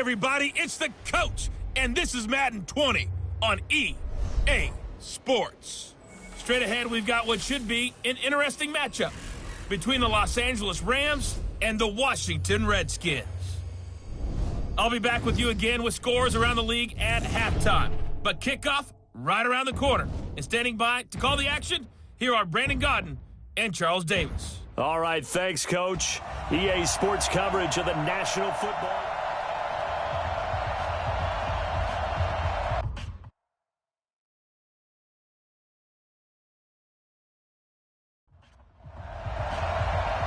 everybody, it's the coach, and this is Madden 20 on EA Sports. Straight ahead, we've got what should be an interesting matchup between the Los Angeles Rams and the Washington Redskins. I'll be back with you again with scores around the league at halftime, but kickoff right around the corner. And standing by to call the action, here are Brandon Godden and Charles Davis. All right, thanks, Coach. EA Sports coverage of the National Football.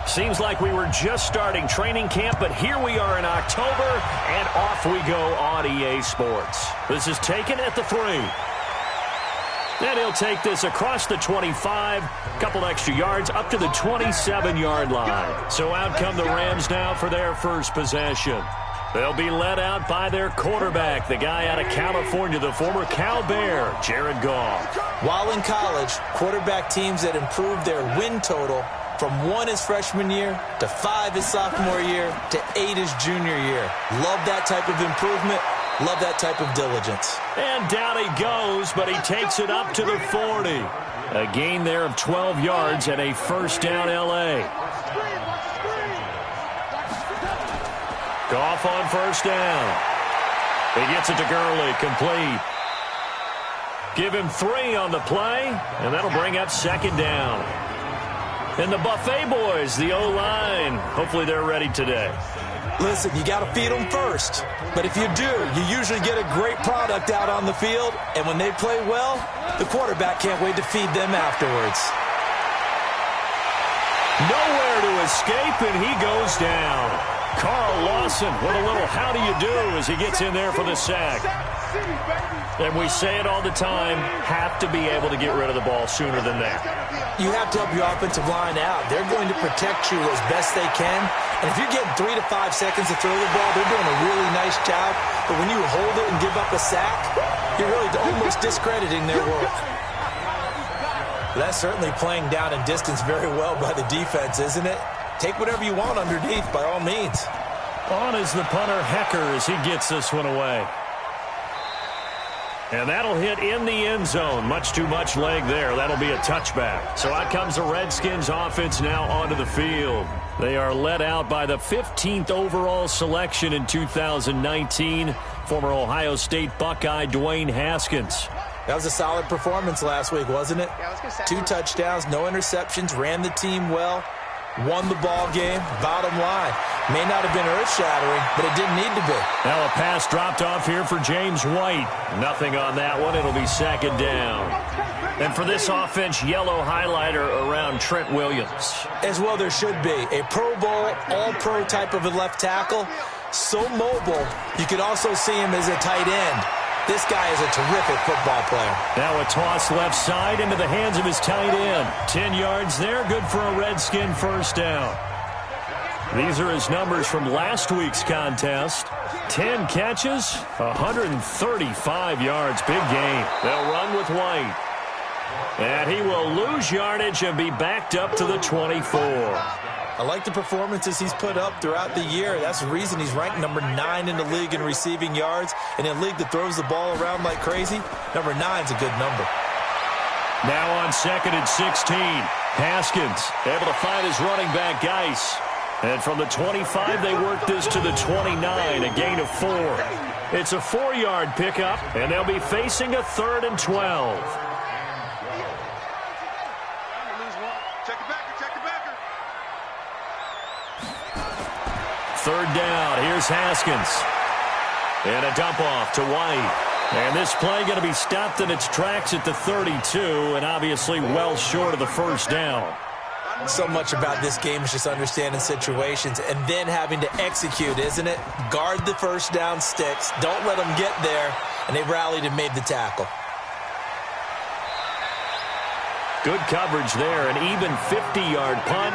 Seems like we were just starting training camp, but here we are in October, and off we go on EA Sports. This is taken at the 3. And he'll take this across the 25, couple extra yards, up to the 27-yard line. So out come the Rams now for their first possession. They'll be led out by their quarterback, the guy out of California, the former Cal Bear, Jared Goff. While in college, quarterback teams that improved their win total from 1 his freshman year to 5 his sophomore year to 8 his junior year. Love that type of improvement. Love that type of diligence. And down he goes, but he takes it up to the 40. A gain there of 12 yards and a first down L.A. Goff on first down. He gets it to Gurley, complete. Give him 3 on the play, and that'll bring up second down. And the Buffet boys, the O-line, hopefully they're ready today. Listen, you got to feed them first. But if you do, you usually get a great product out on the field. And when they play well, the quarterback can't wait to feed them afterwards. Nowhere to escape, and he goes down. Carl Lawson with a little how do you do as he gets in there for the sack. And we say it all the time, have to be able to get rid of the ball sooner than that. You have to help your offensive line out. They're going to protect you as best they can. And if you're getting 3 to 5 seconds to throw the ball, they're doing a really nice job. But when you hold it and give up a sack, you're really almost discrediting their work. That's certainly playing down in distance very well by the defense, isn't it? Take whatever you want underneath, by all means. On is the punter, Hecker, as he gets this one away. And that'll hit in the end zone. Much too much leg there. That'll be a touchback. So out comes the Redskins offense now onto the field. They are led out by the 15th overall selection in 2019, former Ohio State Buckeye Dwayne Haskins. That was a solid performance last week, wasn't it? 2 touchdowns, no interceptions, ran the team well, won the ball game. Bottom line, may not have been earth-shattering, but it didn't need to be. Now a pass dropped off here for James White. Nothing on that one. It'll be second down. And for this offense, yellow highlighter around Trent Williams. As well there should be. A Pro Bowl, all-pro type of a left tackle. So mobile, you could also see him as a tight end. This guy is a terrific football player. Now a toss left side into the hands of his tight end. 10 yards there, good for a Redskin first down. These are his numbers from last week's contest. 10 catches, 135 yards. Big game. They'll run with White. And he will lose yardage and be backed up to the 24. I like the performances he's put up throughout the year. That's the reason he's ranked number 9 in the league in receiving yards. And in a league that throws the ball around like crazy, number 9's a good number. Now on second and 16. Haskins able to find his running back, Geis. And from the 25, they work this to the 29, a gain of 4. It's a 4-yard pickup, and they'll be facing a 3rd and 12. Third down, here's Haskins. And a dump off to White. And this play going to be stopped in its tracks at the 32, and obviously well short of the first down. So much about this game is just understanding situations and then having to execute, isn't it? Guard the first down sticks. Don't let them get there. And they rallied and made the tackle. Good coverage there. An even 50-yard punt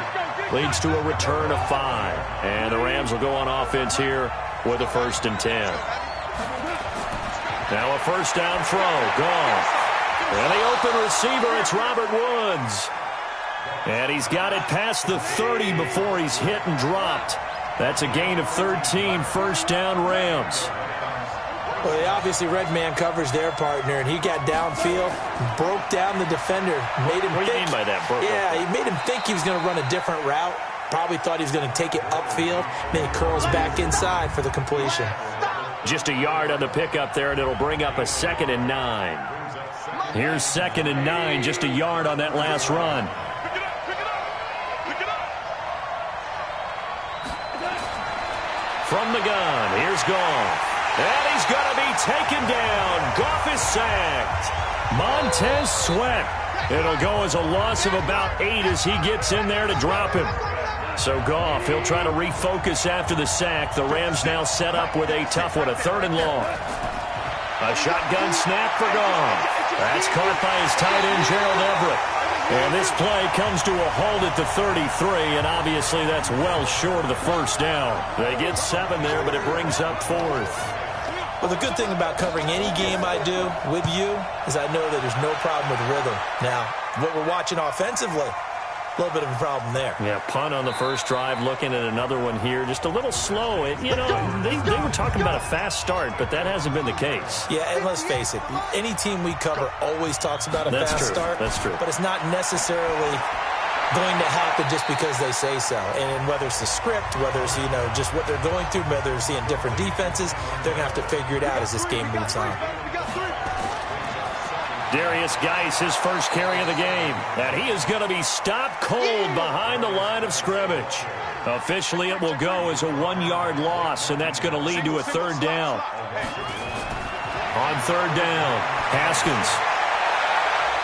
leads to a return of 5. And the Rams will go on offense here with a 1st and 10. Now a first down throw. Gone. And the open receiver, it's Robert Woods. And he's got it past the 30 before he's hit and dropped. That's a gain of 13, first down Rams. Well, they obviously red man coverage their partner, and he got downfield, broke down the defender, made him What do you think. mean by that? Yeah, he made him think he was going to run a different route. Probably thought he was going to take it upfield. Then he curls back inside for the completion. Just a yard on the pickup there, and it'll bring up a 2nd and 9. Here's 2nd and 9, just a yard on that last run. From the gun, here's Goff. And he's going to be taken down. Goff is sacked. Montez Sweat. It'll go as a loss of about 8 as he gets in there to drop him. So Goff, he'll try to refocus after the sack. The Rams now set up with a tough one, a 3rd and long. A shotgun snap for Goff. That's caught by his tight end, Gerald Everett. And this play comes to a halt at the 33, and obviously that's well short of the first down. They get 7 there, but it brings up 4th. Well, the good thing about covering any game I do with you is I know that there's no problem with rhythm. Now, what we're watching offensively, a little bit of a problem there. Yeah, punt on the first drive, looking at another one here. Just a little slow. You know, they were talking about a fast start, but that hasn't been the case. Yeah, and let's face it, any team we cover always talks about a fast start. That's true. But it's not necessarily going to happen just because they say so. And whether it's the script, whether it's, just what they're going through, whether they're seeing different defenses, they're going to have to figure it out as this game moves on. Darius Geis, his first carry of the game. And he is going to be stopped cold behind the line of scrimmage. Officially, it will go as a 1-yard loss, and that's going to lead to a 3rd down. On 3rd down, Haskins.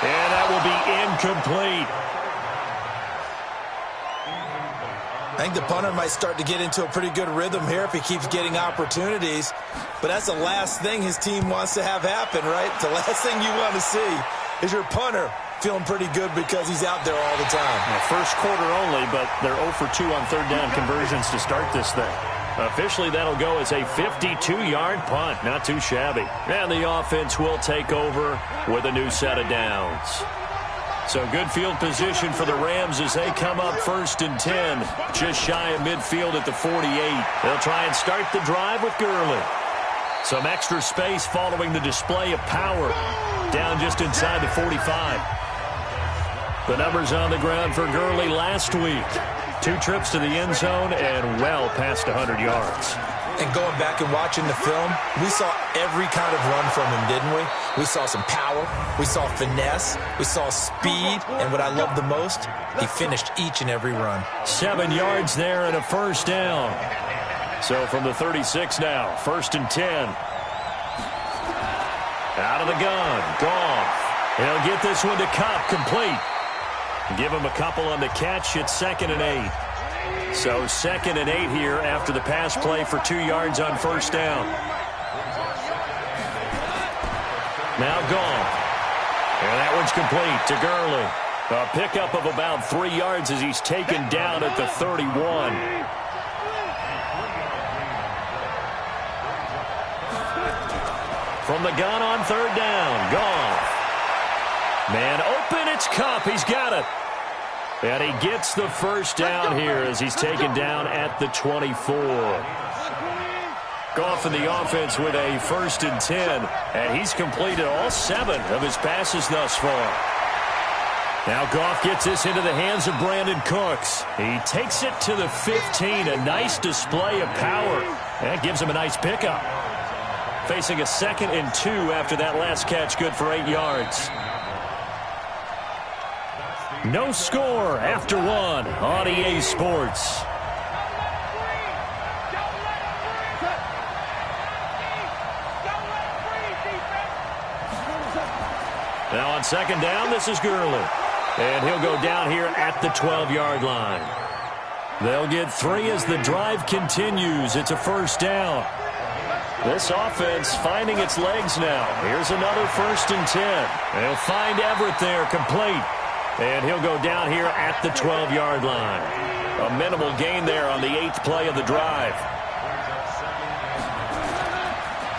And that will be incomplete. I think the punter might start to get into a pretty good rhythm here if he keeps getting opportunities. But that's the last thing his team wants to have happen, right? The last thing you want to see is your punter feeling pretty good because he's out there all the time. Well, first quarter only, but they're 0 for 2 on 3rd down conversions to start this thing. Officially, that'll go as a 52-yard punt. Not too shabby. And the offense will take over with a new set of downs. So good field position for the Rams as they come up 1st and 10. Just shy of midfield at the 48. They'll try and start the drive with Gurley. Some extra space following the display of power. Down just inside the 45. The numbers on the ground for Gurley last week. 2 trips to the end zone and well past 100 yards. And going back and watching the film, we saw every kind of run from him, didn't we? We saw some power. We saw finesse. We saw speed. And what I love the most, he finished each and every run. 7 yards there and a first down. So from the 36 now, 1st and 10. Out of the gun, Goff. He'll get this one to Kupp, complete. Give him a couple on the catch. It's 2nd and 8. So 2nd and 8 here after the pass play for 2 yards on first down. Now Goff. And that one's complete to Gurley. A pickup of about 3 yards as he's taken down at the 31. From the gun on 3rd down, Goff. Man open, it's Kupp. He's got it. And he gets the first down here as he's taken down at the 24. Goff in the offense with a 1st and 10. And he's completed all 7 of his passes thus far. Now Goff gets this into the hands of Brandon Cooks. He takes it to the 15. A nice display of power. That gives him a nice pickup. Facing a 2nd and 2 after that last catch, good for 8 yards. No score after 1 on EA Sports. Now on 2nd down, this is Gurley. And he'll go down here at the 12-yard line. They'll get 3 as the drive continues. It's a first down. This offense finding its legs now. Here's another 1st and 10. They'll find Everett there, complete. And he'll go down here at the 12-yard line. A minimal gain there on the 8th play of the drive.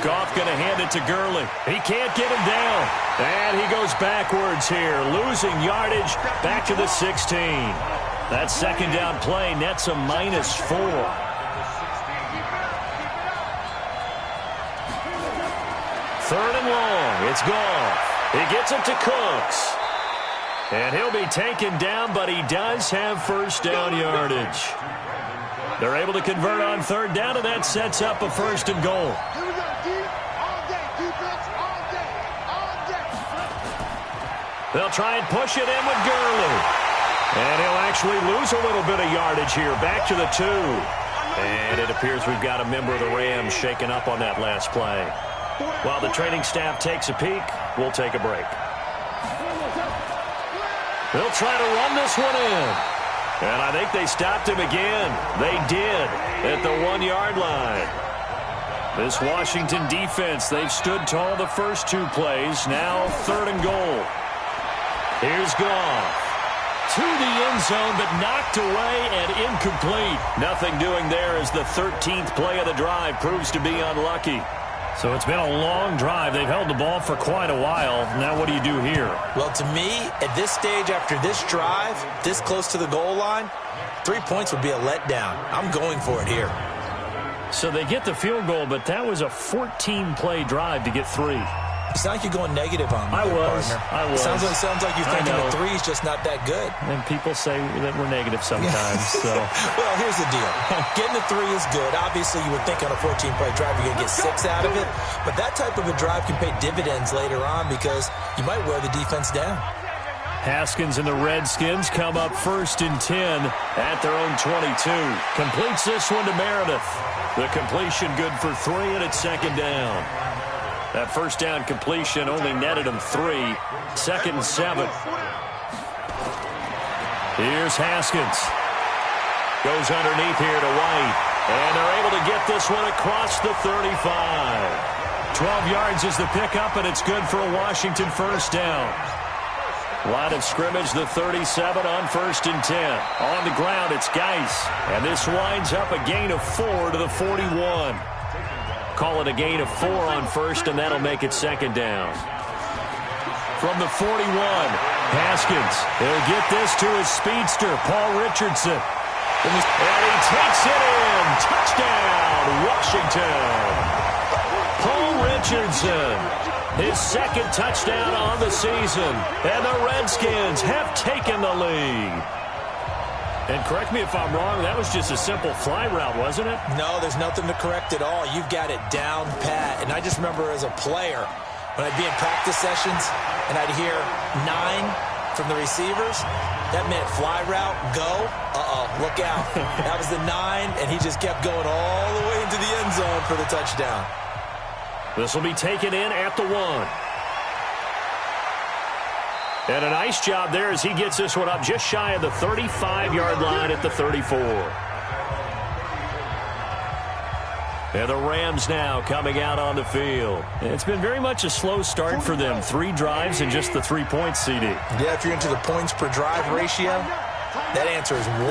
Goff going to hand it to Gurley. He can't get him down. And he goes backwards here, losing yardage back to the 16. That 2nd down play nets a -4. Third and long. It's Goff. He gets it to Cooks. And he'll be taken down, but he does have first down yardage. They're able to convert on third down, and that sets up a first and goal. They'll try and push it in with Gurley. And he'll actually lose a little bit of yardage here. Back to the 2. And it appears we've got a member of the Rams shaken up on that last play. While the training staff takes a peek, we'll take a break. They'll try to run this one in. And I think they stopped him again. They did at the 1-yard line. This Washington defense, they've stood tall the first 2 plays. Now third and goal. Here's Goff. To the end zone, but knocked away and incomplete. Nothing doing there as the 13th play of the drive proves to be unlucky. So it's been a long drive. They've held the ball for quite a while. Now what do you do here? Well, to me, at this stage, after this drive, this close to the goal line, 3 points would be a letdown. I'm going for it here. So they get the field goal, but that was a 14-play drive to get 3. It's not like you're going negative on me, I was. Sounds like you're thinking the 3 is just not that good. And people say that we're negative sometimes. So. Well, here's the deal. Getting the 3 is good. Obviously, you would think on a 14-play drive you're going to get 6 out of it. But that type of a drive can pay dividends later on because you might wear the defense down. Haskins and the Redskins come up first and 10 at their own 22. Completes this one to Meredith. The completion good for 3, and it's second down. That first down completion only netted him 3. Second and 7. Here's Haskins. Goes underneath here to White. And they're able to get this one across the 35. 12 yards is the pickup, and it's good for a Washington first down. Line of scrimmage, the 37 on first and 10. On the ground, it's Geis. And this winds up a gain of 4 to the 41. Call it a gain of 4 on first, and that'll make it second down. From the 41, Haskins. He'll get this to his speedster, Paul Richardson. And he takes it in. Touchdown, Washington. Paul Richardson. His second touchdown on the season. And the Redskins have taken the lead. And correct me if I'm wrong, that was just a simple fly route, wasn't it? No, there's nothing to correct at all. You've got it down pat. And I just remember as a player, when I'd be in practice sessions and I'd hear 9 from the receivers, that meant fly route, go, look out. That was the 9, and he just kept going all the way into the end zone for the touchdown. This will be taken in at the 1. And a nice job there as he gets this one up just shy of the 35-yard line at the 34. And the Rams now coming out on the field. It's been very much a slow start for them. 3 drives and just the 3 points, CD. Yeah, if you're into the points per drive ratio, that answer is 1.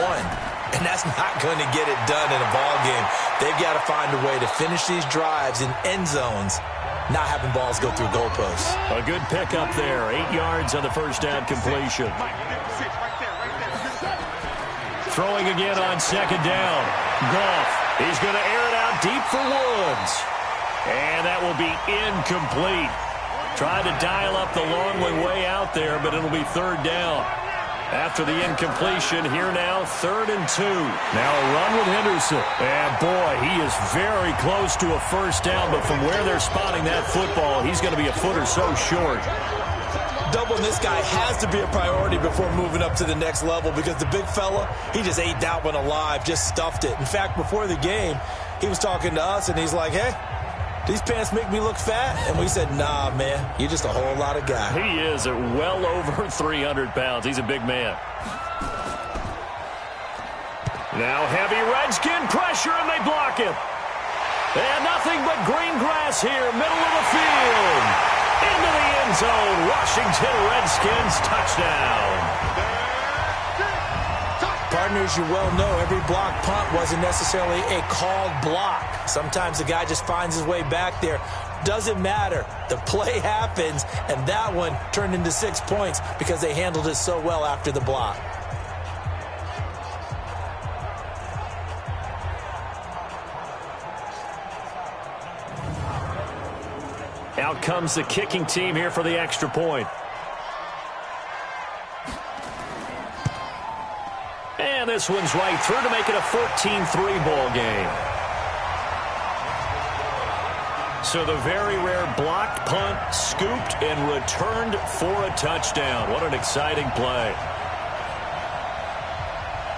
And that's not going to get it done in a ball game. They've got to find a way to finish these drives in end zones, not having balls go through goalposts. A good pickup there. 8 yards on the first down completion. Throwing again on second down. Goff. He's going to air it out deep for Woods. And that will be incomplete. Tried to dial up the long way out there, but it'll be third down. After the incompletion, here now, 3rd and 2. Now a run with Henderson. And boy, he is very close to a first down, but from where they're spotting that football, he's going to be a foot or so short. Doubling this guy has to be a priority before moving up to the next level because the big fella, he just ate that one alive, just stuffed it. In fact, before the game, he was talking to us, and he's like, hey, these pants make me look fat? And we said, nah, man, you're just a whole lot of guy. He is at well over 300 pounds. He's a big man. Now heavy Redskin pressure, and they block it. And nothing but green grass here, middle of the field. Into the end zone, Washington Redskins touchdown. Partners, you well know every block punt wasn't necessarily a called block. Sometimes the guy just finds his way back there. Doesn't matter. The play happens, and that one turned into 6 points because they handled it so well after the block. Out comes the kicking team here for the extra point. And this one's right through to make it a 14-3 ball game. So the very rare blocked punt, scooped, and returned for a touchdown. What an exciting play.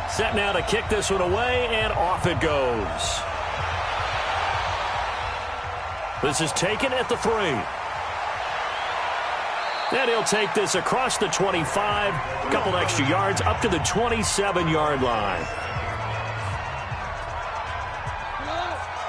Set now to kick this one away, and off it goes. This is taken at the 3. And he'll take this across the 25, a couple extra yards, up to the 27-yard line.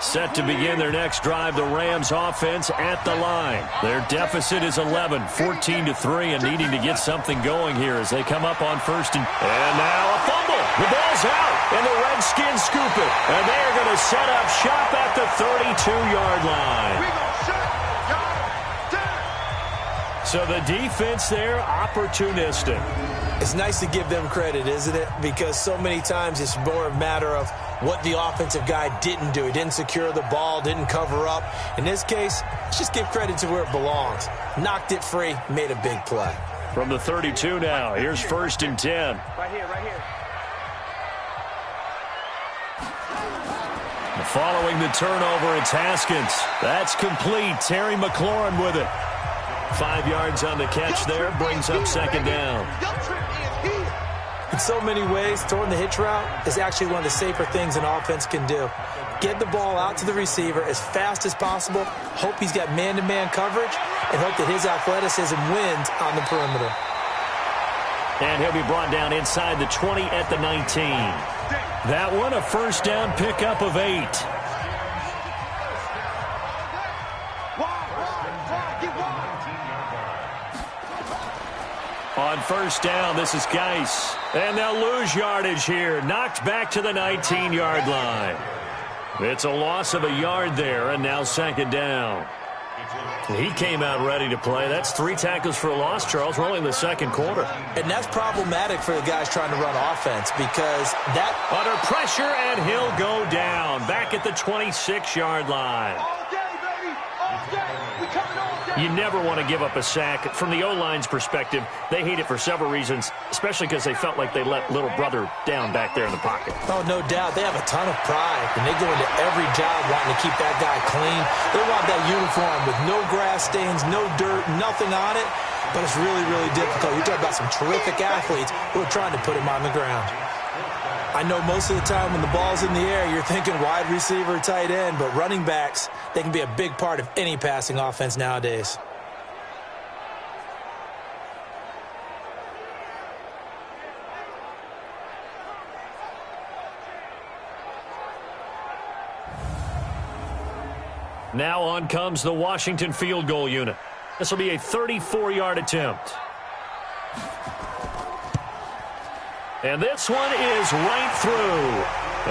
Set to begin their next drive, the Rams offense at the line. Their deficit is 11, 14-3, and needing to get something going here as they come up on first and now a fumble. The ball's out, and the Redskins scoop it. And they're going to set up shop at the 32-yard line. So the defense there, opportunistic. It's nice to give them credit, isn't it? Because so many times it's more a matter of what the offensive guy didn't do. He didn't secure the ball, didn't cover up. In this case, let's just give credit to where it belongs. Knocked it free, made a big play. From the 32 now, here's first and 10. Right here, right here. Following the turnover, it's Haskins. That's complete. Terry McLaurin with it. 5 yards on the catch there, brings up second down. In so many ways, throwing the hitch route is actually one of the safer things an offense can do. Get the ball out to the receiver as fast as possible, hope he's got man-to-man coverage, and hope that his athleticism wins on the perimeter. And he'll be brought down inside the 20 at the 19. That one, a first down pickup of 8. On first down, this is Geis. And they'll lose yardage here. Knocked back to the 19-yard line. It's a loss of a yard there, and now second down. He came out ready to play. That's 3 tackles for a loss, Charles. We're only in the second quarter. And that's problematic for the guys trying to run offense because that... Under pressure, and he'll go down. Back at the 26-yard line. You never want to give up a sack. From the O-line's perspective, they hate it for several reasons, especially because they felt like they let little brother down back there in the pocket. Oh, no doubt. They have a ton of pride, and they go into every job wanting to keep that guy clean. They want that uniform with no grass stains, no dirt, nothing on it, but it's really, really difficult. You're talking about some terrific athletes who are trying to put him on the ground. I know most of the time when the ball's in the air, you're thinking wide receiver, tight end, but running backs, they can be a big part of any passing offense nowadays. Now on comes the Washington field goal unit. This will be a 34-yard attempt. And this one is right through.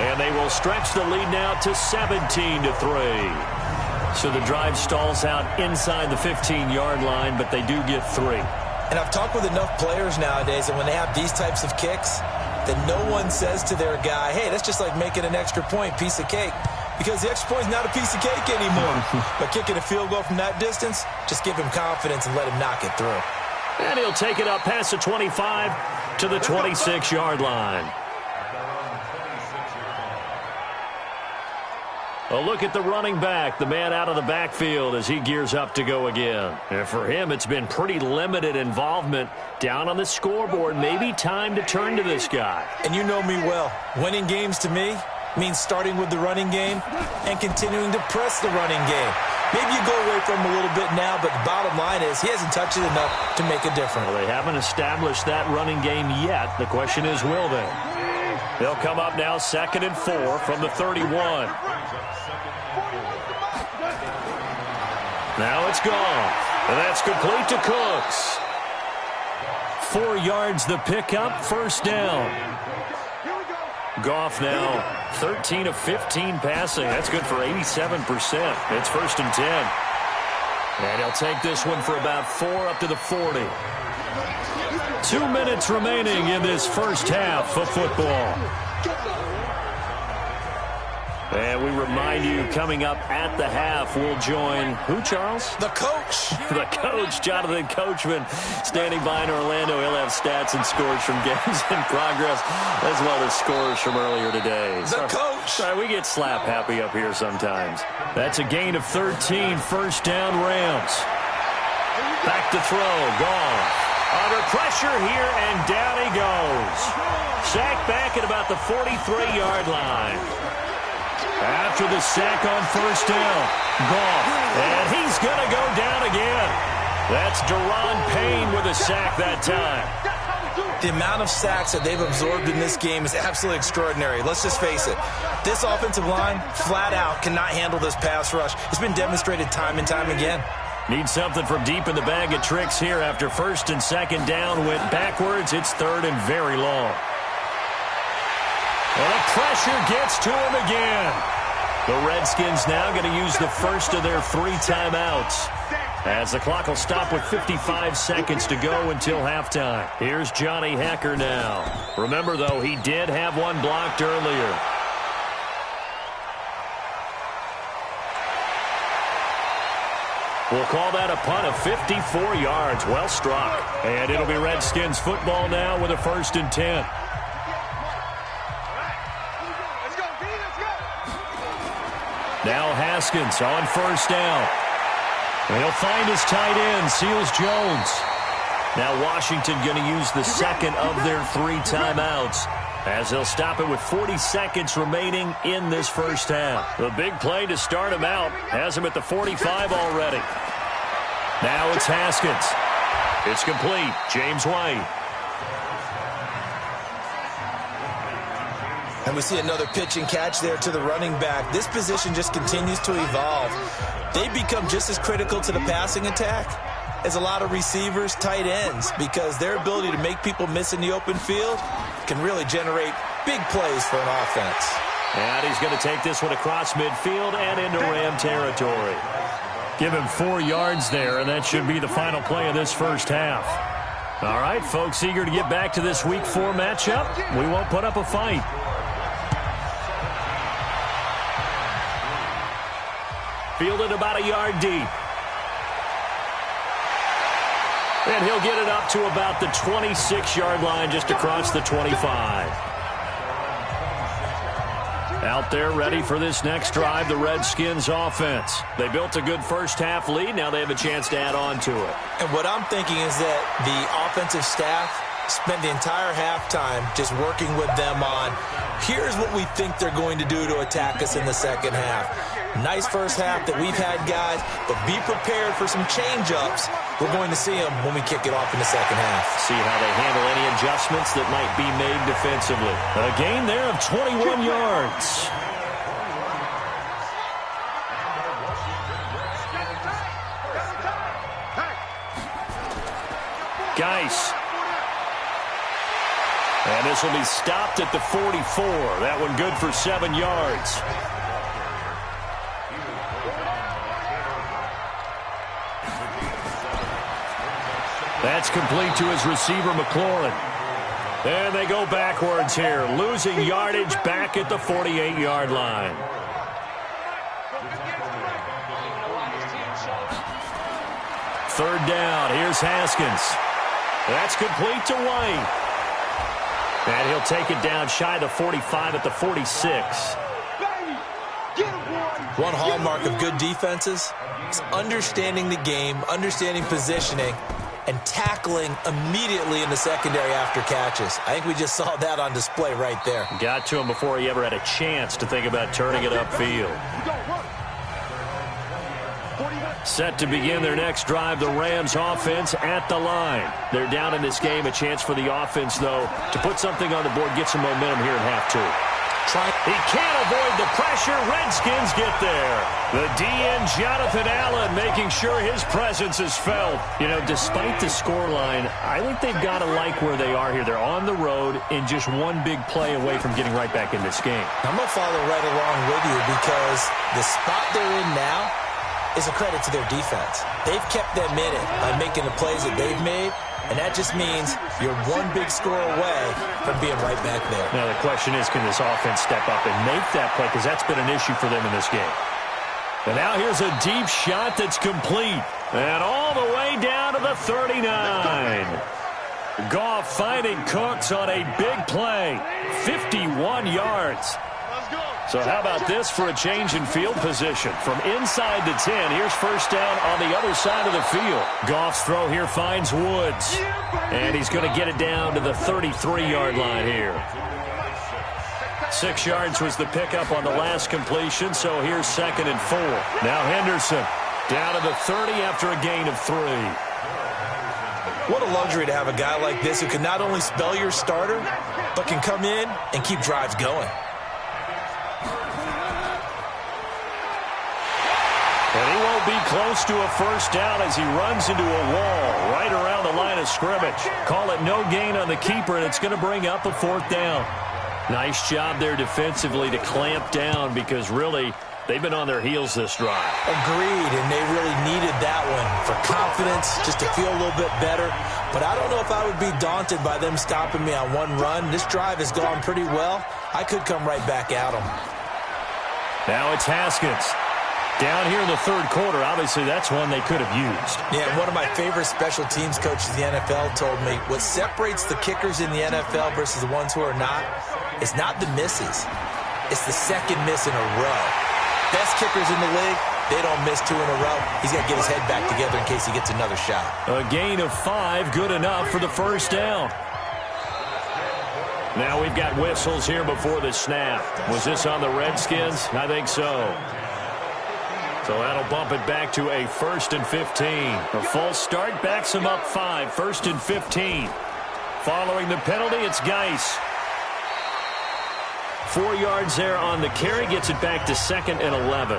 And they will stretch the lead now to 17-3. So the drive stalls out inside the 15-yard line, but they do get 3. And I've talked with enough players nowadays that when they have these types of kicks, that no one says to their guy, hey, that's just like making an extra point, piece of cake. Because the extra point is not a piece of cake anymore. But kicking a field goal from that distance, just give him confidence and let him knock it through. And he'll take it up past the 25 to the 26-yard line. A look at the running back, the man out of the backfield as he gears up to go again. And for him, it's been pretty limited involvement down on the scoreboard. Maybe time to turn to this guy. And you know me well. Winning games to me means starting with the running game and continuing to press the running game. Maybe you go away from him a little bit now, but the bottom line is he hasn't touched it enough to make a difference. Well, they haven't established that running game yet. The question is, will they? They'll come up now 2nd and 4 from the 31. Now it's gone. And that's complete to Cooks. 4 yards the pickup, first down. Goff now 13 of 15 passing. That's good for 87%. It's 1st and 10. And he'll take this one for about 4 up to the 40. 2 minutes remaining in this first half of football. And we remind you, coming up at the half, we'll join who, Charles? The coach. The coach, Jonathan Coachman, standing by in Orlando. He'll have stats and scores from games in progress, as well as scores from earlier today. The coach. Sorry, we get slap happy up here sometimes. That's a gain of 13, first down Rams. Back to throw, gone. Under pressure here, and down he goes. Sacked back at about the 43-yard line. After the sack on first down, Goff, and he's going to go down again. That's Daron Payne with a sack that time. The amount of sacks that they've absorbed in this game is absolutely extraordinary. Let's just face it. This offensive line, flat out, cannot handle this pass rush. It's been demonstrated time and time again. Need something from deep in the bag of tricks here after first and second down went backwards. It's third and very long. And the pressure gets to him again. The Redskins now going to use the first of their 3 timeouts, as the clock will stop with 55 seconds to go until halftime. Here's Johnny Hekker now. Remember, though, he did have one blocked earlier. We'll call that a punt of 54 yards. Well struck. And it'll be Redskins football now with a 1st and 10. Now Haskins on first down. And he'll find his tight end, Seals Jones. Now Washington going to use the second of their 3 timeouts, as they'll stop it with 40 seconds remaining in this first half. The big play to start him out has him at the 45 already. Now it's Haskins. It's complete. James White. And we see another pitch and catch there to the running back. This position just continues to evolve. They become just as critical to the passing attack as a lot of receivers, tight ends, because their ability to make people miss in the open field can really generate big plays for an offense. And he's going to take this one across midfield and into Ram territory. Give him 4 yards there, and that should be the final play of this first half. All right, folks, eager to get back to this Week 4 matchup. We won't put up a fight. Fielded about a yard deep. And he'll get it up to about the 26-yard line, just across the 25. Out there ready for this next drive, the Redskins offense. They built a good first half lead. Now they have a chance to add on to it. And what I'm thinking is that the offensive staff spent the entire halftime just working with them on, here's what we think they're going to do to attack us in the second half. Nice first half that we've had, guys, but be prepared for some change-ups. We're going to see them when we kick it off in the second half. See how they handle any adjustments that might be made defensively. A gain there of 21 yards. Geis. And this will be stopped at the 44. That one good for 7 yards. That's complete to his receiver, McLaurin. And they go backwards here, losing yardage back at the 48-yard line. Third down, here's Haskins. That's complete to White. And he'll take it down shy of the 45 at the 46. One hallmark of good defenses is understanding the game, understanding positioning, and tackling immediately in the secondary after catches. I think we just saw that on display right there. Got to him before he ever had a chance to think about turning it upfield. Set to begin their next drive, the Rams offense at the line. They're down in this game. A chance for the offense, though, to put something on the board, get some momentum here in half 2. He can't avoid the pressure. Redskins get there. The DN, Jonathan Allen, making sure his presence is felt. You know, despite the scoreline, I think they've got to like where they are here. They're on the road and just one big play away from getting right back in this game. I'm going to follow right along with you because the spot they're in now is a credit to their defense. They've kept them in it by making the plays that they've made, and that just means you're one big score away from being right back there. Now the question is, can this offense step up and make that play? Because that's been an issue for them in this game. And now here's a deep shot that's complete. And all the way down to the 39. Goff finding Cooks on a big play. 51 yards. So how about this for a change in field position? From inside the 10, here's first down on the other side of the field. Goff's throw here finds Woods. And he's going to get it down to the 33-yard line here. 6 yards was the pickup on the last completion, so here's 2nd and 4. Now Henderson down to the 30 after a gain of 3. What a luxury to have a guy like this who can not only spell your starter, but can come in and keep drives going. And he won't be close to a first down as he runs into a wall right around the line of scrimmage. Call it no gain on the keeper, and it's going to bring up a 4th down. Nice job there defensively to clamp down because really they've been on their heels this drive. Agreed, and they really needed that one for confidence, just to feel a little bit better. But I don't know if I would be daunted by them stopping me on one run. This drive has gone pretty well. I could come right back at them. Now it's Haskins. Down here in the 3rd quarter, obviously that's one they could have used. Yeah, one of my favorite special teams coaches in the NFL told me what separates the kickers in the NFL versus the ones who are not is not the misses. It's the second miss in a row. Best kickers in the league, they don't miss 2 in a row. He's got to get his head back together in case he gets another shot. A gain of 5, good enough for the first down. Now we've got whistles here before the snap. Was this on the Redskins? I think so. So that'll bump it back to a 1st and 15. A false start backs him up 5, 1st and 15. Following the penalty, it's Geis. 4 yards there on the carry, gets it back to 2nd and 11.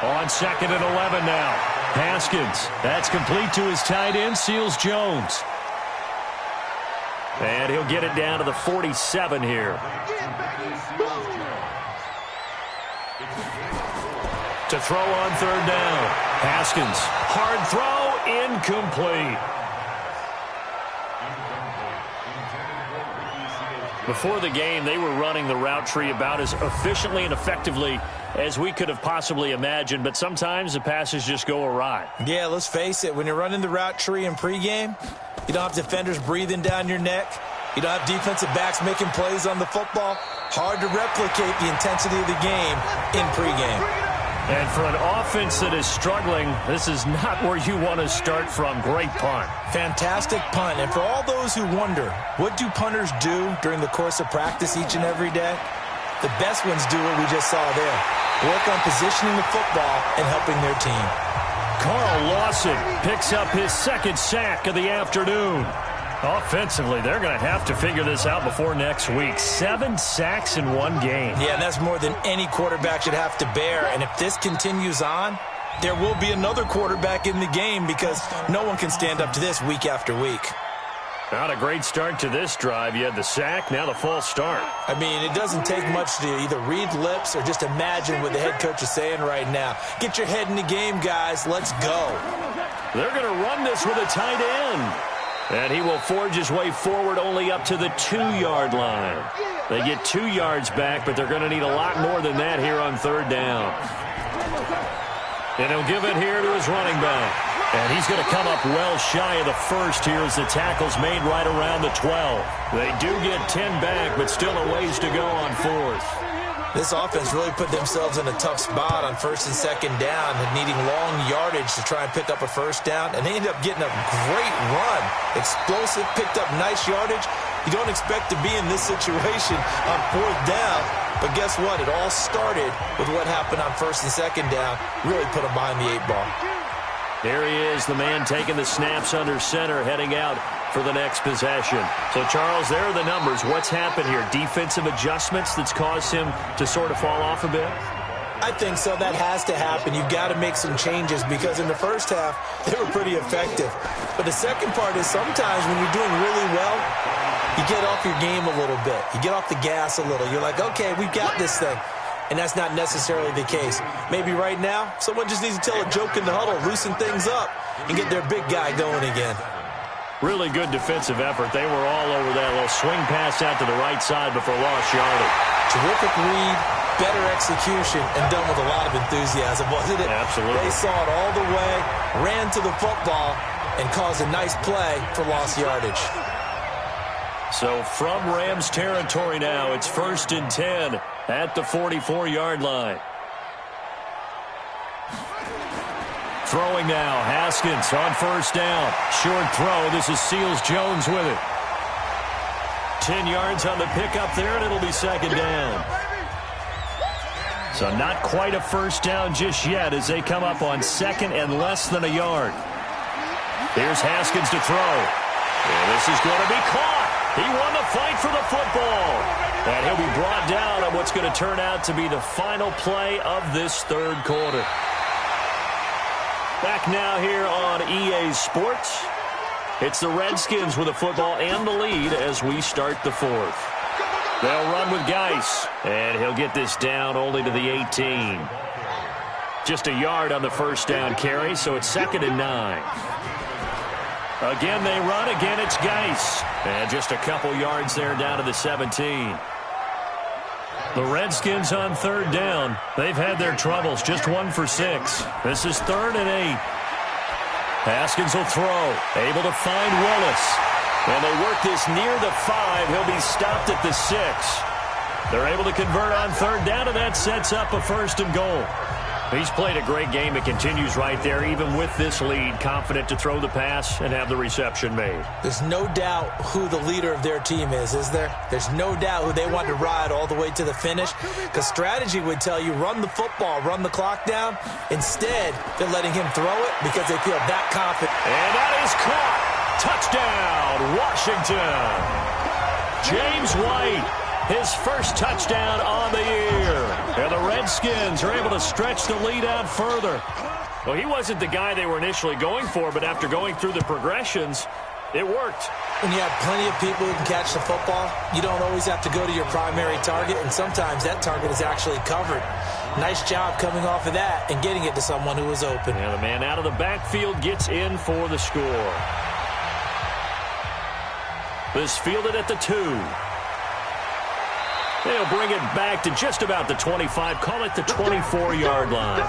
On 2nd and 11 now. Haskins, that's complete to his tight end, seals Jones. And he'll get it down to the 47 here. To throw on 3rd down. Haskins, hard throw, incomplete. Before the game, they were running the route tree about as efficiently and effectively as we could have possibly imagined, but sometimes the passes just go awry. Yeah, let's face it, when you're running the route tree in pregame, you don't have defenders breathing down your neck. You don't have defensive backs making plays on the football. Hard to replicate the intensity of the game in pregame. And for an offense that is struggling, this is not where you want to start from. Great punt. Fantastic punt. And for all those who wonder, what do punters do during the course of practice each and every day? The best ones do what we just saw there. Work on positioning the football and helping their team. Carl Lawson picks up his 2nd sack of the afternoon. Offensively, they're going to have to figure this out before next week. 7 sacks in one game. Yeah, and that's more than any quarterback should have to bear. And if this continues on, there will be another quarterback in the game because no one can stand up to this week after week. Not a great start to this drive. You had the sack, now the false start. I mean, it doesn't take much to either read lips or just imagine what the head coach is saying right now. Get your head in the game, guys. Let's go. They're going to run this with a tight end. And he will forge his way forward only up to the 2-yard line. They get 2 yards back, but they're going to need a lot more than that here on 3rd down. And he'll give it here to his running back. And he's going to come up well shy of the first here as the tackle's made right around the 12. They do get 10 back, but still a ways to go on 4th. This offense really put themselves in a tough spot on 1st and 2nd down and needing long yardage to try and pick up a first down. And they ended up getting a great run. Explosive, picked up nice yardage. You don't expect to be in this situation on 4th down. But guess what? It all started with what happened on 1st and 2nd down. Really put them behind the 8 ball. There he is, the man taking the snaps under center, heading out for the next possession. So, Charles, there are the numbers. What's happened here? Defensive adjustments that's caused him to sort of fall off a bit? I think so. That has to happen. You've got to make some changes because in the first half, they were pretty effective. But the second part is sometimes when you're doing really well, you get off your game a little bit. You get off the gas a little. You're like, okay, we've got this thing. And that's not necessarily the case. Maybe right now, someone just needs to tell a joke in the huddle, loosen things up, and get their big guy going again. Really good defensive effort. They were all over that little swing pass out to the right side before lost yardage. Terrific read, better execution, and done with a lot of enthusiasm, wasn't it? Absolutely. They saw it all the way, ran to the football, and caused a nice play for lost yardage. So from Rams territory now, it's 1st and 10 at the 44-yard line. Throwing now, Haskins on 1st down. Short throw, this is Seals-Jones with it. 10 yards on the pickup there, and it'll be 2nd down. So not quite a 1st down just yet as they come up on 2nd and less than a yard. Here's Haskins to throw. And this is going to be caught. He won the fight for the football. And he'll be brought down on what's going to turn out to be the final play of this 3rd quarter. Back now here on EA Sports. It's the Redskins with the football and the lead as we start the 4th. They'll run with Geis. And he'll get this down only to the 18. Just a yard on the 1st down carry, so it's 2nd and 9. Again, they run. Again, it's Geis. And just a couple yards there down to the 17. The Redskins on 3rd down. They've had their troubles. Just 1 for 6. This is 3rd and 8. Haskins will throw. Able to find Willis. And they work this near the 5. He'll be stopped at the 6. They're able to convert on 3rd down, and that sets up a 1st and goal. He's played a great game. It continues right there, even with this lead, confident to throw the pass and have the reception made. There's no doubt who the leader of their team is there? There's no doubt who they want to ride all the way to the finish, because strategy would tell you run the football, run the clock down. Instead, they're letting him throw it because they feel that confident. And that is caught. Touchdown, Washington. James White. His first touchdown on the year. And the Redskins are able to stretch the lead out further. Well, he wasn't the guy they were initially going for, but after going through the progressions, it worked. When you have plenty of people who can catch the football, you don't always have to go to your primary target, and sometimes that target is actually covered. Nice job coming off of that and getting it to someone who was open. And the man out of the backfield gets in for the score. This fielded at the 2. They'll bring it back to just about the 25. Call it the 24-yard line.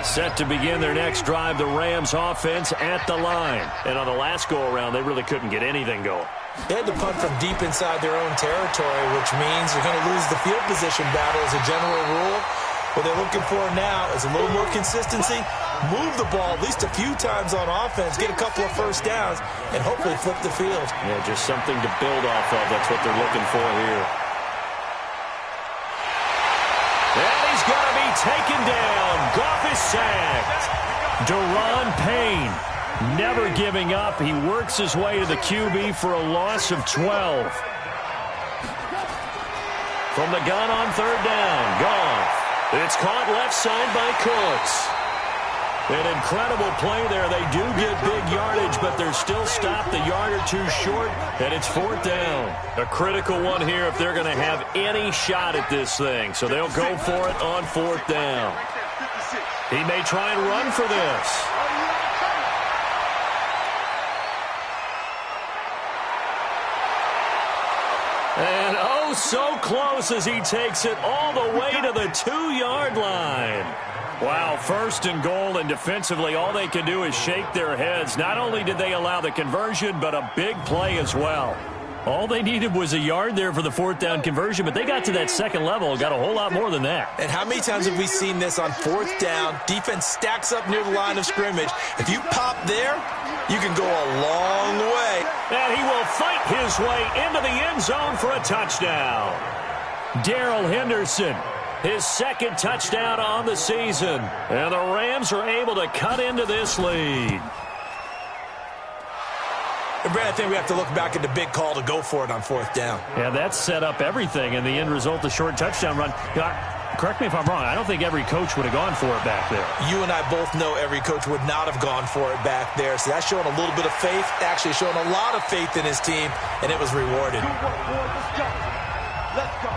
Set to begin their next drive, the Rams offense at the line. And on the last go-around, they really couldn't get anything going. They had to punt from deep inside their own territory, which means you're going to lose the field position battle as a general rule. What they're looking for now is a little more consistency, move the ball at least a few times on offense, get a couple of 1st downs, and hopefully flip the field. Yeah, just something to build off of. That's what they're looking for here. And he's going to be taken down. Goff is sacked. Daron Payne never giving up. He works his way to the QB for a loss of 12. From the gun on 3rd down, Goff. It's caught left side by Cooks. An incredible play there. They do get big yardage, but they're still stopped a yard or 2 short, and it's 4th down. A critical one here if they're going to have any shot at this thing. So they'll go for it on 4th down. He may try and run for this. And oh, so close as he takes it all the way to the 2-yard line. Wow, 1st and goal, and defensively all they can do is shake their heads. Not only did they allow the conversion, but a big play as well. All they needed was a yard there for the 4th down conversion, but they got to that 2nd level and got a whole lot more than that. And how many times have we seen this on 4th down? Defense stacks up near the line of scrimmage. If you pop there, you can go a long way. And he will fight his way into the end zone for a touchdown. Darrell Henderson, his 2nd touchdown on the season. And the Rams are able to cut into this lead. And Brad, I think we have to look back at the big call to go for it on 4th down. Yeah, that set up everything, and the end result, the short touchdown run. correct me if I'm wrong, I don't think every coach would have gone for it back there. You and I both know every coach would not have gone for it back there. So that's showing a little bit of faith, actually showing a lot of faith in his team, and it was rewarded. Let's go.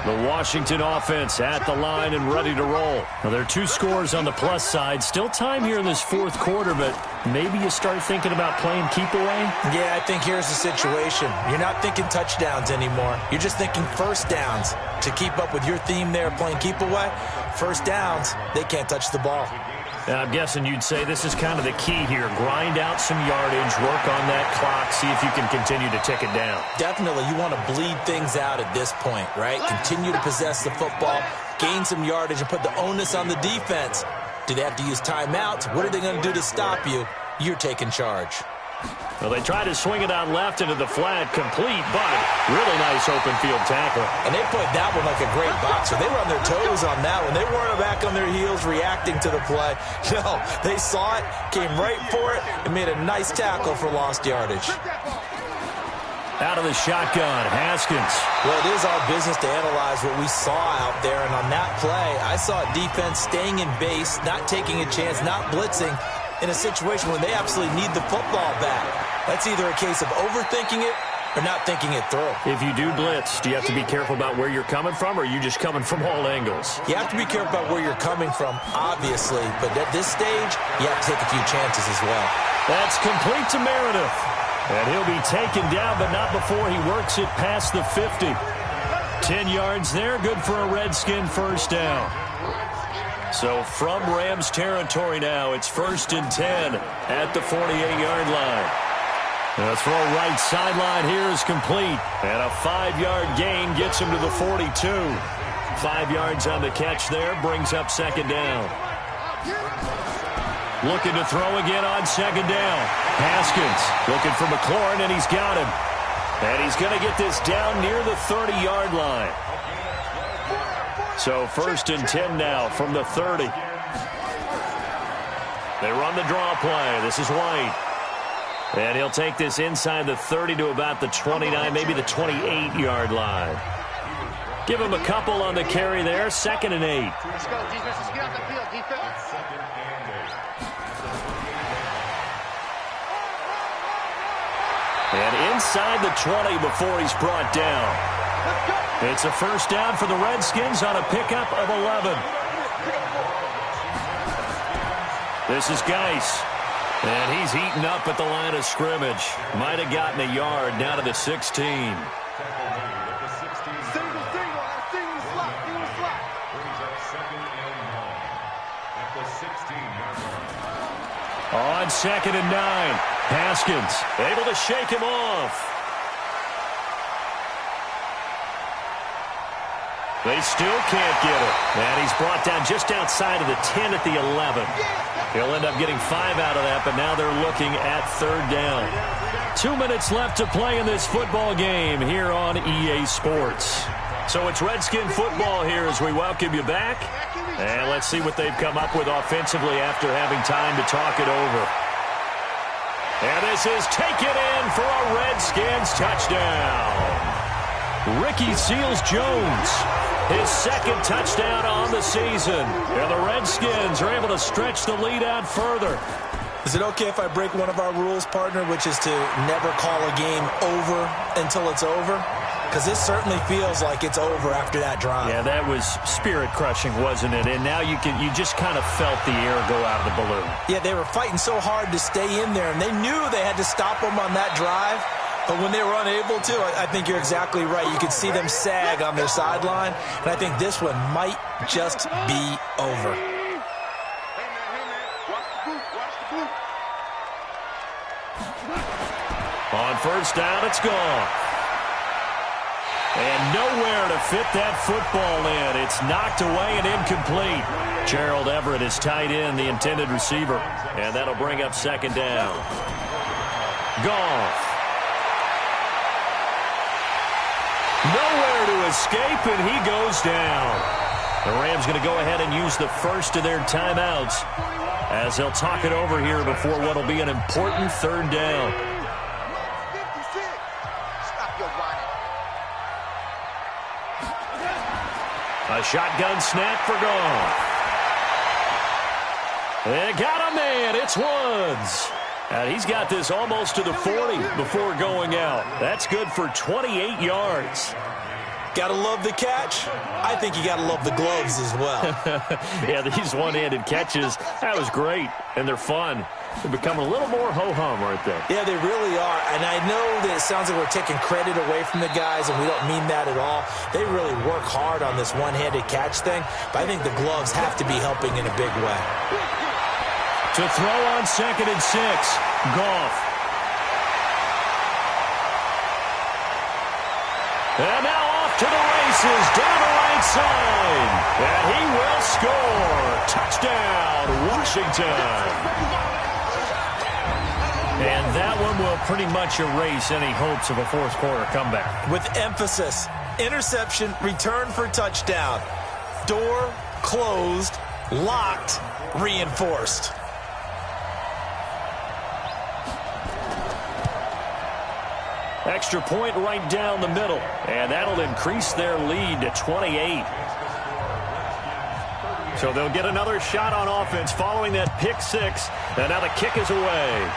The Washington offense at the line and ready to roll. Now, there are 2 scores on the plus side. Still time here in this 4th quarter, but maybe you start thinking about playing keep away? Yeah, I think here's the situation. You're not thinking touchdowns anymore. You're just thinking first downs. To keep up with your theme there, playing keep away, first downs, they can't touch the ball. I'm guessing you'd say this is kind of the key here. Grind out some yardage, work on that clock, see if you can continue to tick it down. Definitely, you want to bleed things out at this point, right? Continue to possess the football, gain some yardage, and put the onus on the defense. Do they have to use timeouts? What are they going to do to stop you? You're taking charge. Well, they tried to swing it out left into the flat, complete, but really nice open field tackle. And they played that one like a great boxer. They were on their toes on that one. They weren't back on their heels reacting to the play. No, they saw it, came right for it, and made a nice tackle for lost yardage. Out of the shotgun, Haskins. Well, it is our business to analyze what we saw out there, and on that play, I saw defense staying in base, not taking a chance, not blitzing, in a situation where they absolutely need the football back. That's either a case of overthinking it or not thinking it through. If you do blitz, do you have to be careful about where you're coming from, or are you just coming from all angles? You have to be careful about where you're coming from, obviously, but at this stage, you have to take a few chances as well. That's complete to Meredith. And he'll be taken down, but not before he works it past the 50. 10 yards there, good for a Redskin first down. So from Rams territory now, it's 1st and 10 at the 48-yard line. The throw right sideline here is complete, and a 5-yard gain gets him to the 42. 5 yards on the catch there, brings up 2nd down. Looking to throw again on 2nd down. Haskins looking for McLaurin, and he's got him. And he's going to get this down near the 30-yard line. So 1st and 10 now from the 30. They run the draw play. This is White. And he'll take this inside the 30 to about the 29, maybe the 28-yard line. Give him a couple on the carry there. 2nd and 8. Let's go, defense. Let's get out the field, defense. And inside the 20 before he's brought down. It's a first down for the Redskins on a pickup of 11. This is Geis. And he's eaten up at the line of scrimmage. Might have gotten a yard down to the 16. On 2nd and 9, Haskins able to shake him off. They still can't get it. And he's brought down just outside of the 10 at the 11. He'll end up getting 5 out of that, but now they're looking at 3rd down. 2 minutes left to play in this football game here on EA Sports. So it's Redskin football here as we welcome you back. And let's see what they've come up with offensively after having time to talk it over. And this is taken in for a Redskins touchdown. Ricky Seals-Jones, his 2nd touchdown on the season. And the Redskins are able to stretch the lead out further. Is it okay if I break one of our rules, partner, which is to never call a game over until it's over? Because this certainly feels like it's over after that drive. Yeah, that was spirit-crushing, wasn't it? And now you just kind of felt the air go out of the balloon. Yeah, they were fighting so hard to stay in there, and they knew they had to stop them on that drive. But when they were unable to, I think you're exactly right. You could see them sag on their sideline, and I think this one might just be over. On 1st down, it's gone. And nowhere to fit that football in. It's knocked away and incomplete. Gerald Everett is tight end, the intended receiver. And that'll bring up 2nd down. Goff. Nowhere to escape, and he goes down. The Rams going to go ahead and use the first of their timeouts as they'll talk it over here before what will be an important 3rd down. A shotgun snap for Goff. They got a man. It's Woods. And he's got this almost to the 40 before going out. That's good for 28 yards. Gotta love the catch. I think you gotta love the gloves as well. Yeah, these one-handed catches, that was great. And they're fun. They're becoming a little more ho-hum, aren't they? Yeah, they really are. And I know that it sounds like we're taking credit away from the guys, and we don't mean that at all. They really work hard on this one-handed catch thing, but I think the gloves have to be helping in a big way. To throw on 2nd and 6, Goff. And now off to the races, down the right side. And he will score. Touchdown, Washington. And that one will pretty much erase any hopes of a fourth-quarter comeback. With emphasis, interception, return for touchdown. Door closed, locked, reinforced. Extra point right down the middle, and that'll increase their lead to 28. So they'll get another shot on offense following that pick six, and now the kick is away.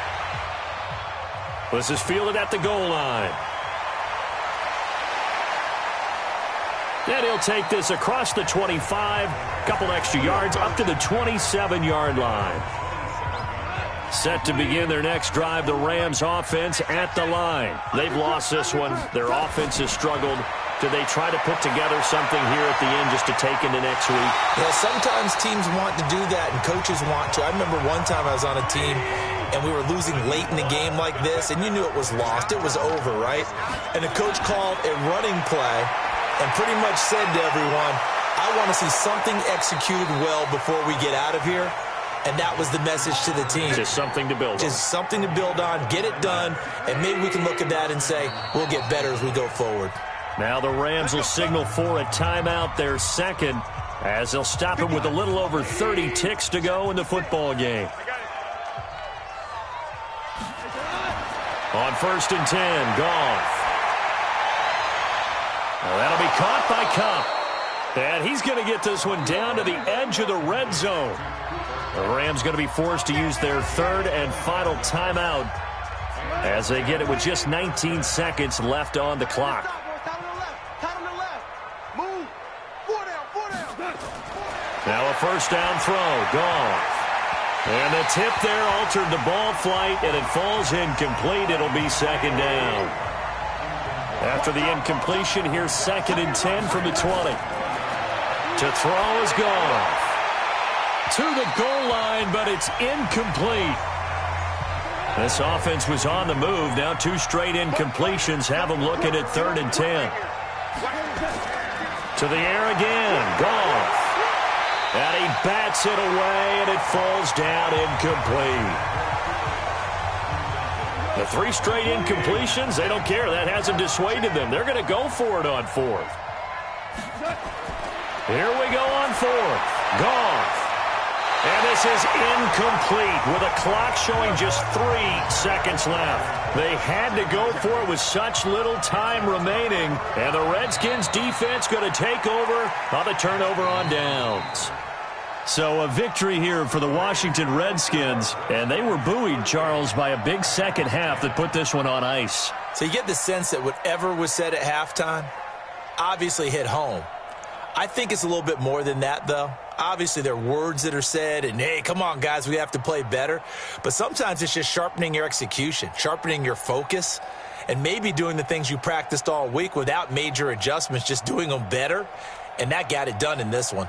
This is fielded at the goal line. And he'll take this across the 25, couple extra yards, up to the 27-yard line. Set to begin their next drive, the Rams offense at the line. They've lost this one. Their offense has struggled. Do they try to put together something here at the end just to take into next week? Yeah, sometimes teams want to do that and coaches want to. I remember one time I was on a team and we were losing late in the game like this, and you knew it was lost. It was over, right? And the coach called a running play and pretty much said to everyone, I want to see something executed well before we get out of here. And that was the message to the team. Just something to build on. Just something to build on, get it done, and maybe we can look at that and say, we'll get better as we go forward. Now the Rams will signal for a timeout, their second, as they'll stop him with a little over 30 ticks to go in the football game. On 1st and 10, Goff. Well, that'll be caught by Kupp. And he's going to get this one down to the edge of the red zone. The Rams going to be forced to use their third and final timeout as they get it with just 19 seconds left on the clock. Now a first down throw, Goff. And the tip there altered the ball flight, and it falls incomplete. It'll be second down. After the incompletion, here's 2nd and 10 from the 20. To throw is Goff. To the goal line, but it's incomplete. This offense was on the move. Now 2 straight incompletions have them looking at 3rd and 10. To the air again, Goff. And he bats it away, and it falls down incomplete. The 3 straight incompletions, they don't care. That hasn't dissuaded them. They're going to go for it on 4th. Here we go on 4th. Goff. And this is incomplete with a clock showing just 3 seconds left. They had to go for it with such little time remaining. And the Redskins defense going to take over on the turnover on downs. So a victory here for the Washington Redskins. And they were buoyed, Charles, by a big second half that put this one on ice. So you get the sense that whatever was said at halftime obviously hit home. I think it's a little bit more than that, though. Obviously, there are words that are said, and, hey, come on, guys, we have to play better. But sometimes it's just sharpening your execution, sharpening your focus, and maybe doing the things you practiced all week without major adjustments, just doing them better. And that got it done in this one.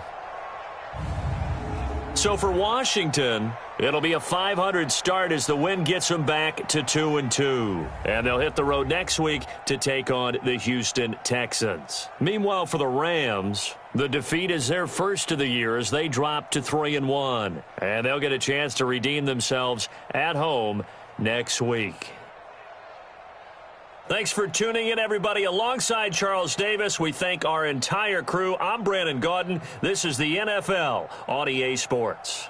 So for Washington, it'll be a .500 start as the win gets them back to 2-2. And they'll hit the road next week to take on the Houston Texans. Meanwhile, for the Rams, the defeat is their first of the year as they drop to 3-1. And they'll get a chance to redeem themselves at home next week. Thanks for tuning in, everybody. Alongside Charles Davis, we thank our entire crew. I'm Brandon Gaudin. This is the NFL on EA Sports.